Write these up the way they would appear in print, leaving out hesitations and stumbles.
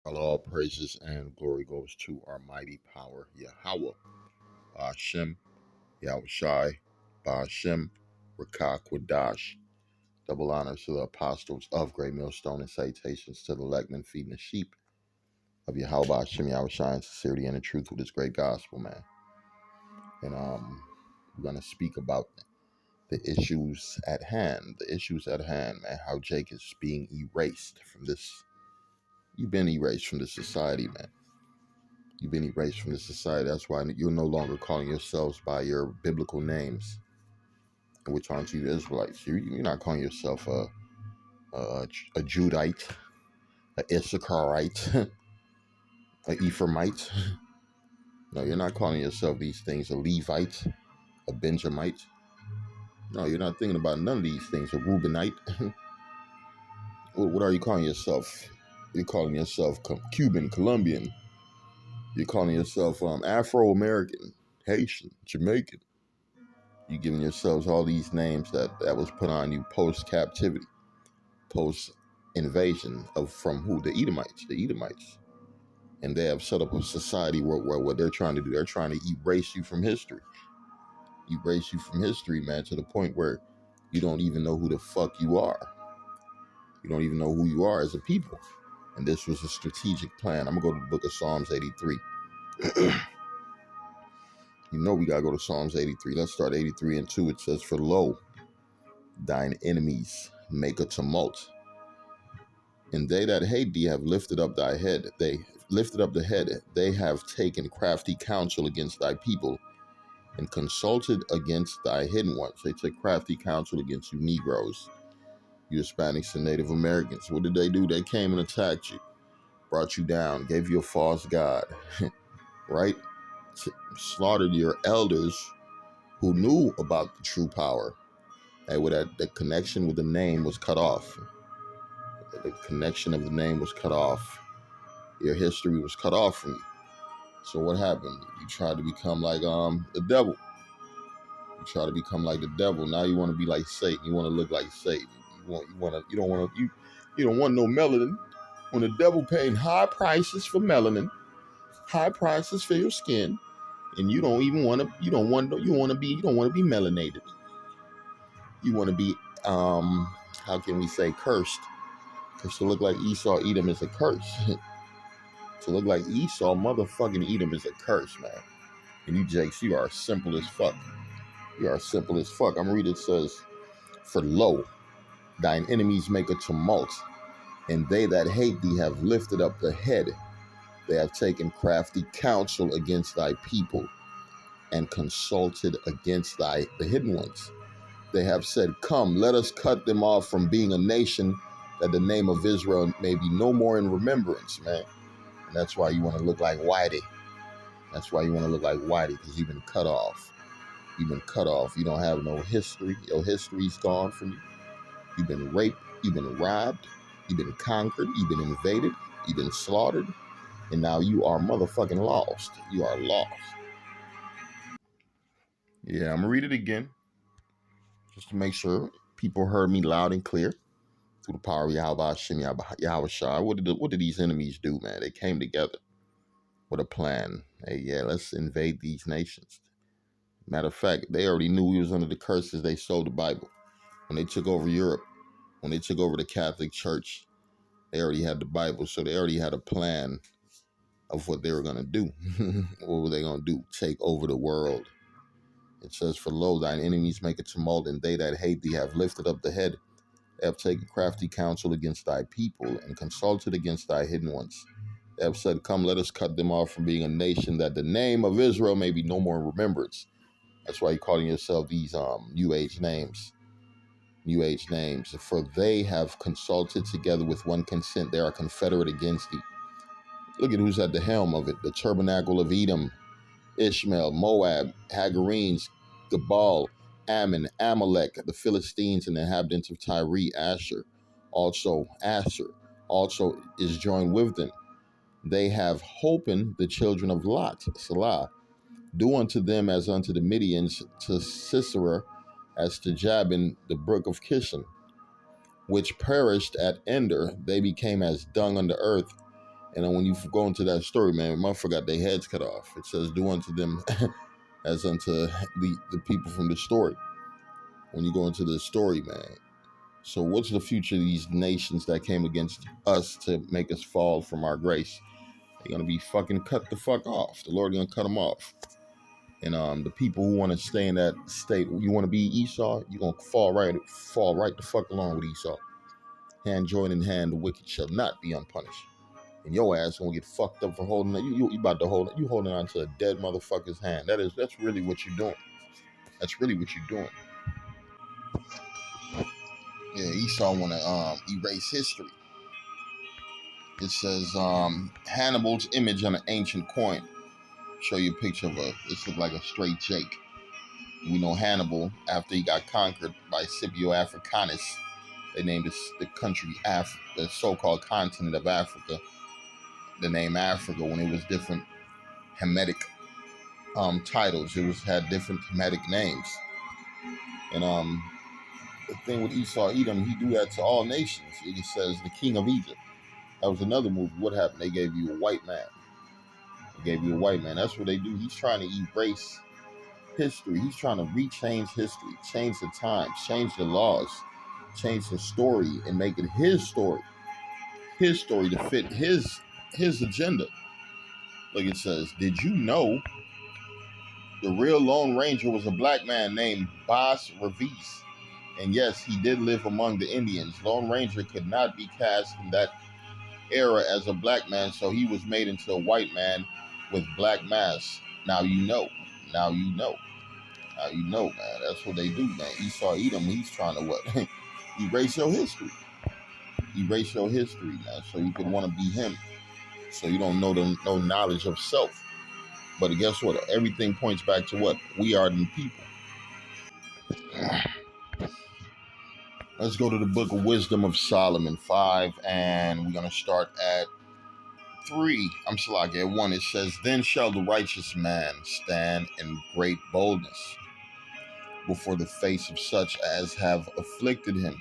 All praises and glory goes to our mighty power, Yahweh, Hashem, Yahushai, Hashem, Rakak, Wadash. Double honors to the apostles of Great Millstone and salutations to the electmen feeding the sheep of Yahweh, Hashem, Yahushai, in sincerity and in truth with this great gospel, man. And we're going to speak about the issues at hand. The issues at hand, man. How Jake is being erased from this. You've been erased from this society, man. You've been erased from the society. That's why you're no longer calling yourselves by your biblical names, which aren't you Israelites. You're not calling yourself a Judite, a Issacharite, a Ephraimite. No, you're not calling yourself these things, a Levite, a Benjamite. No, you're not thinking about none of these things, a Reubenite. What are you calling yourself? You're calling yourself Cuban, Colombian. You're calling yourself Afro-American, Haitian, Jamaican. You're giving yourselves all these names that was put on you post-captivity, post-invasion of from who? The Edomites. The Edomites. And they have set up a society where what they're trying to do, they're trying to erase you from history. Erase you from history, man, to the point where you don't even know who the fuck you are. You don't even know who you are as a people. And this was a strategic plan. I'm going to go to the book of Psalms 83. You know we got to go to Psalms 83. Let's start 83 and 2. It says, "For lo, thine enemies make a tumult, and they that hate thee have lifted up thy head. They lifted up the head. They have taken crafty counsel against thy people, and consulted against thy hidden ones." They took crafty counsel against you Negroes, you Hispanics and Native Americans. What did they do? They came and attacked you, brought you down, gave you a false god, right? Slaughtered your elders who knew about the true power. And with that, the connection with the name was cut off. The connection of the name was cut off. Your history was cut off from you. So what happened? You tried to become like the devil. You try to become like the devil. Now you want to be like Satan. You want to look like Satan. You don't want no melanin. When the devil paying high prices for melanin, high prices for your skin, and you don't even want to. You don't want to be melanated. You want to be how can we say cursed? Because to look like Esau Edom is a curse. To look like Esau motherfucking Edom is a curse, man. And you Jakes, you are simple as fuck. You are simple as fuck. I'm reading, it says, "For lo, thine enemies make a tumult, and they that hate thee have lifted up the head. They have taken crafty counsel against thy people, and consulted against the hidden ones. They have said, Come, let us cut them off from being a nation, that the name of Israel may be no more in remembrance," man. And that's why you want to look like Whitey. That's why you want to look like Whitey, because you've been cut off. You've been cut off. You don't have no history. Your history's gone from you. You've been raped. You've been robbed. You've been conquered. You've been invaded. You've been slaughtered. And now you are motherfucking lost. You are lost. Yeah, I'm going to read it again, just to make sure people heard me loud and clear. Through the power of Yahweh Hashem, Yahweh Shai. What did these enemies do, man? They came together with a plan. Hey, yeah, let's invade these nations. Matter of fact, they already knew we was under the curses. They sold the Bible. When they took over Europe, when they took over the Catholic Church, they already had the Bible. So they already had a plan of what they were going to do. What were they going to do? Take over the world. It says, "For lo, thine enemies make a tumult, and they that hate thee have lifted up the head. They have taken crafty counsel against thy people, and consulted against thy hidden ones. They have said, Come, let us cut them off from being a nation, that the name of Israel may be no more in remembrance." That's why you're calling yourself these New Age names. New Age names. "For they have consulted together with one consent. They are confederate against thee." Look at who's at the helm of it. The tabernacle of Edom, Ishmael, Moab, Hagarenes, Gebal, Ammon, Amalek, the Philistines, and the inhabitants of Tyre, Asher. Also, Asher also is joined with them. They have holpen the children of Lot, Salah. "Do unto them as unto the Midians, to Sisera, as to Jabin, the brook of Kishon, which perished at Ender. They became as dung on the earth. And then when you go into that story, man, motherfucker got their heads cut off. It says, do unto them as unto the people from the story. When you go into the story, man. So what's the future of these nations that came against us to make us fall from our grace? They're going to be fucking cut the fuck off. The Lord going to cut them off. And the people who want to stay in that state, you want to be Esau, you're going to fall right the fuck along with Esau. Hand joined in hand, the wicked shall not be unpunished. And your ass gonna get fucked up for holding it. You about to hold it. You holding on to a dead motherfucker's hand. That's really what you're doing. That's really what you're doing. Yeah, Esau wanna erase history. It says Hannibal's image on an ancient coin. Show you a picture of this looks like a straight Jake. We know Hannibal, after he got conquered by Scipio Africanus, they named the country the so-called continent of Africa, the name Africa, when it was different Hamitic titles. It had different Hamitic names. And the thing with Esau Edom, he do that to all nations. It says the king of Egypt. That was another movie. What happened? They gave you a white man. They gave you a white man. That's what they do. He's trying to erase history. He's trying to rechange history, change the times, change the laws, change the story, and make it his story to fit his agenda. Like it says, did you know the real Lone Ranger was a black man named Bas Revis? And yes, he did live among the Indians. Lone Ranger could not be cast in that era as a black man, so he was made into a white man with black mask. Now you know. Now you know. Now you know, man. That's what they do, man. Esau Edom, he's trying to what? Erase your history. Erase your history, man. So you could want to be him. So you don't know no knowledge of self. But guess what? Everything points back to what? We are the people. Let's go to the book of Wisdom of Solomon 5, and we're going to start at 3. I'm Salaki at 1. It says, then shall the righteous man stand in great boldness before the face of such as have afflicted him,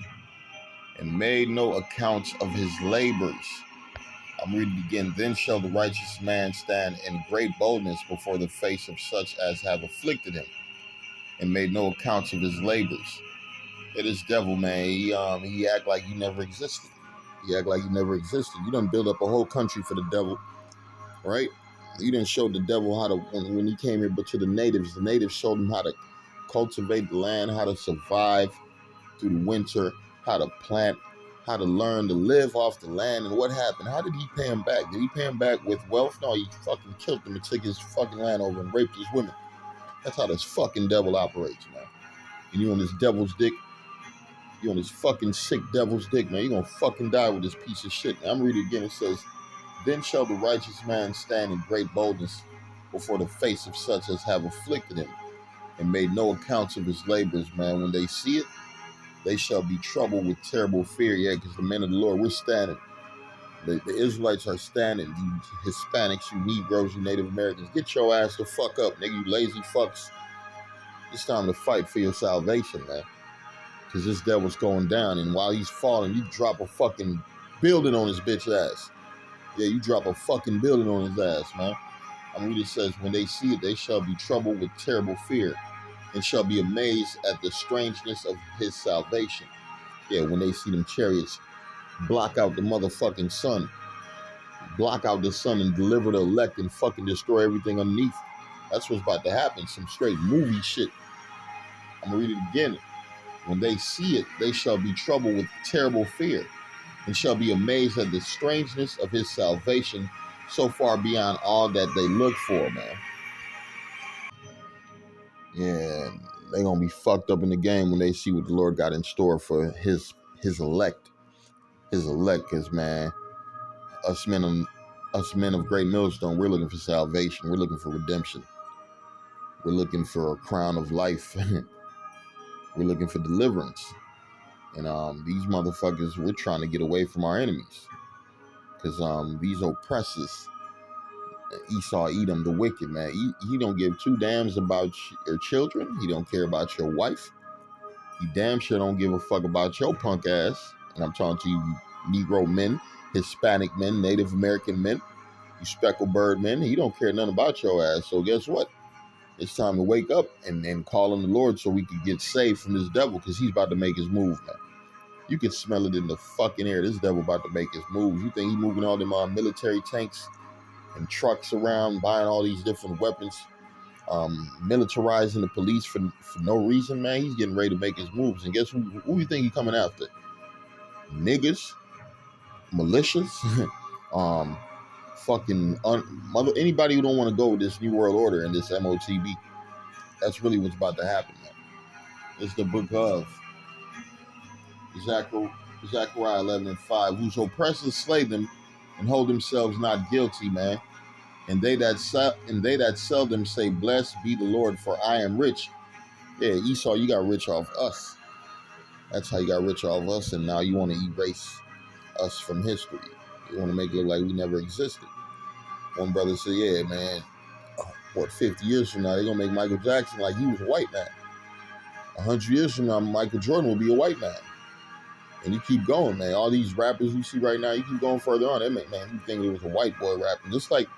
and made no account of his labors. I'm reading again. Then shall the righteous man stand in great boldness before the face of such as have afflicted him, and made no account of his labors. It is devil, man. He act like he never existed. He act like he never existed. You done build up a whole country for the devil, right? You didn't show the devil how to, when he came here, but to the natives showed him how to cultivate the land, how to survive through the winter, how to plant, how to learn to live off the land. And what happened? How did he pay him back? Did he pay him back with wealth? No, he fucking killed him and took his fucking land over and raped his women. That's how this fucking devil operates, man. And you on this devil's dick. You on this fucking sick devil's dick, man. You gonna fucking die with this piece of shit. I'm reading it again. It says, then shall the righteous man stand in great boldness before the face of such as have afflicted him, and made no accounts of his labors, man. When they see it, they shall be troubled with terrible fear. Yeah, because the men of the Lord, we're standing. The Israelites are standing. You Hispanics, you Negroes, you Native Americans, get your ass the fuck up, nigga, you lazy fucks. It's time to fight for your salvation, man. Because this devil's going down, and while he's falling, you drop a fucking building on his bitch ass. Yeah, you drop a fucking building on his ass, man. I mean, it says, when they see it, they shall be troubled with terrible fear, and shall be amazed at the strangeness of his salvation. Yeah, when they see them chariots block out the motherfucking sun, block out the sun and deliver the elect and fucking destroy everything underneath. That's what's about to happen. Some straight movie shit. I'm gonna read it again. When they see it, they shall be troubled with terrible fear, and shall be amazed at the strangeness of his salvation, so far beyond all that they look for, man. Yeah, they gonna be fucked up in the game when they see what the Lord got in store for his elect. His elect is, man, us men of great millstone, we're looking for salvation. We're looking for redemption. We're looking for a crown of life. We're looking for deliverance. And these motherfuckers, we're trying to get away from our enemies. Because these oppressors, Esau Edom, the wicked, man, he don't give two damns about your children. He don't care about your wife. He damn sure don't give a fuck about your punk ass. And I'm talking to you Negro men. Hispanic men, Native American men, you speckled bird men. He don't care nothing about your ass. So guess what? It's time to wake up and then call on the Lord so we can get saved from this devil, because he's about to make his move, man. You can smell it in the fucking air. This devil about to make his moves. You think he moving all them military tanks and trucks around, buying all these different weapons, militarizing the police for no reason, man? He's getting ready to make his moves. And guess who you think he coming after? Niggas, militias, anybody who don't want to go with this new world order and this MOTB. That's really what's about to happen, man. It's the book of Zechariah 11:5. Whose oppressors slay them and hold themselves not guilty, man. And they that sell them say, "Blessed be the Lord, for I am rich." Yeah, Esau, you got rich off us. That's how you got rich off us, and now you want to erase us from history. You want to make it look like we never existed. One brother said, "Yeah, man, 50 years from now, they're going to make Michael Jackson like he was a white man. 100 years from now, Michael Jordan will be a white man." And you keep going, man. All these rappers you see right now, you keep going further on. They make, man, you think it was a white boy rapping. Just like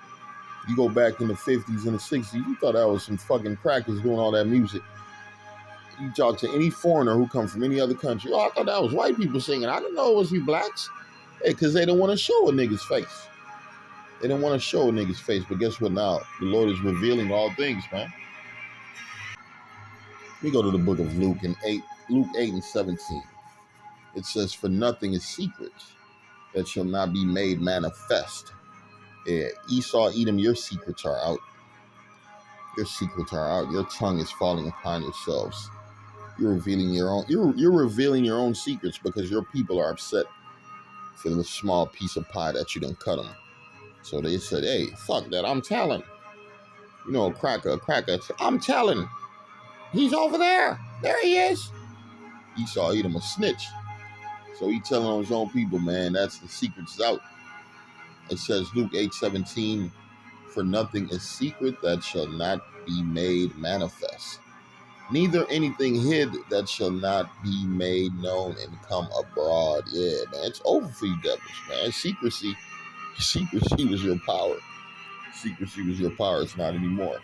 you go back in the 50s and the 60s, you thought that was some fucking crackers doing all that music. You talk to any foreigner who come from any other country, "Oh, I thought that was white people singing. I didn't know it was you blacks." Hey, because they don't want to show a nigga's face. They don't want to show a nigga's face. But guess what now? The Lord is revealing all things, man. We go to the book of Luke 8:17. It says, "For nothing is secret that shall not be made manifest." Yeah, Esau, Edom, your secrets are out. Your secrets are out. Your tongue is falling upon yourselves. You're revealing your own. You're revealing your own secrets because your people are upset for the small piece of pie that you done cut them. So they said, "Hey, fuck that. I'm telling." You know, a cracker. "I'm telling. He's over there. There he is." Esau, Edom, a snitch. So he telling on his own people, man. That's the secrets out. It says Luke 8:17, "For nothing is secret that shall not be made manifest, neither anything hid that shall not be made known and come abroad." Yeah, man, it's over for you devils, man. Secrecy was your power. Secrecy was your power. It's not anymore.